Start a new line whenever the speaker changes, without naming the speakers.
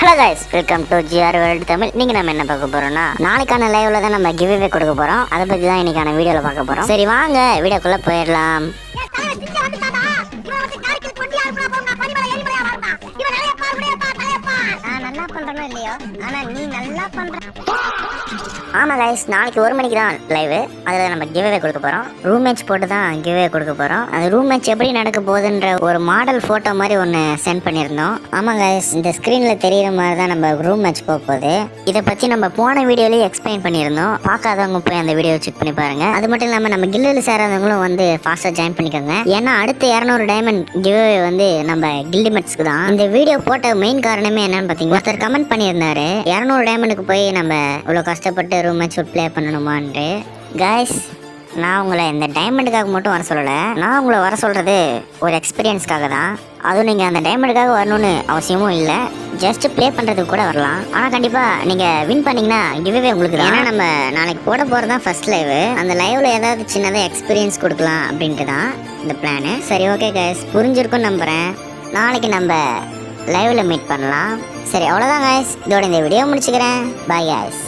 Hello guys, welcome to GR world Tamil. நீங்க நம்ம என்ன பார்க்க போறோம்னா, நாளைக்கான லைவ்ல தான் நம்ம கிவ் அவே கொடுக்க போறோம். அதை பத்தி தான் இன்னைக்கான வீடியோல பார்க்க போறோம். சரி வாங்க வீடியோக்குள்ள போயிடலாம். நல்லா பண்றனோ இல்லையோ, ஆனா நீ நல்லா பண்ற. ஆமா கைஸ், நாளைக்கு 1 மணிக்கு தான் லைவ். அதில் நம்ம கிவ் அவே கொடுக்க போகிறோம். ரூம் மேட்ச் போட்டு தான் கிவ் அவே கொடுக்க போகிறோம். அந்த ரூம் மேட்ச் எப்படி நடக்க போகுதுன்ற ஒரு மாடல் ஃபோட்டோ மாதிரி ஒன்று சென்ட் பண்ணியிருந்தோம். ஆமாம் கைஸ், இந்த ஸ்க்ரீனில் தெரியிற மாதிரி தான் நம்ம ரூம் மேட்ச் போக போகுது. இதை பற்றி நம்ம போன வீடியோலேயே எக்ஸ்பிளைன் பண்ணியிருந்தோம். பார்க்காதவங்க போய் அந்த வீடியோ செக் பண்ணி பாருங்க. அது மட்டும் இல்லாமல் நம்ம கில்லில் சேராதவங்களும் வந்து ஃபாஸ்ட்டாக ஜாயின் பண்ணிக்கோங்க. ஏன்னா அடுத்த 200 டைமண்ட் கிவ் அவே வந்து நம்ம கில்டி மேட்ச்க்கு தான். இந்த வீடியோ போட்ட மெயின் காரணமே என்னன்னு பார்த்தீங்கன்னா, ஒருத்தர் கமெண்ட் பண்ணியிருந்தாரு 200 டைமண்டுக்கு போய் நம்ம இவ்வளோ கஷ்டப்பட்டு ரூம் மேட்ச் ப்ளே பண்ணணுமான்ட்டு. கைஸ், நான் உங்களை இந்த டைமண்டுக்காக மட்டும் வர சொல்லலை. நான் உங்களை வர சொல்கிறது ஒரு எக்ஸ்பீரியன்ஸ்க்காக தான். அதுவும் நீங்கள் அந்த டைமண்டுக்காக வரணும்னு அவசியமும் இல்லை. ஜஸ்ட் ப்ளே பண்ணுறதுக்கு கூட வரலாம். ஆனால் கண்டிப்பாக நீங்கள் வின் பண்ணிங்கன்னா கிவ்வே உங்களுக்கு தான். ஏன்னா நம்ம நாளைக்கு போட போகிறது தான் ஃபர்ஸ்ட் லைவ். அந்த லைவில் ஏதாவது சின்னதாக எக்ஸ்பீரியன்ஸ் கொடுக்கலாம் அப்படின்ட்டு தான் இந்த பிளானு. சரி, ஓகே கைஸ், புரிஞ்சிருக்குன்னு நம்புகிறேன். நாளைக்கு நம்ம லைவில் மீட் பண்ணலாம். சரி, அவ்வளோதான் கைஸ், இதோட இந்த வீடியோ முடிச்சுக்கிறேன். Bye guys.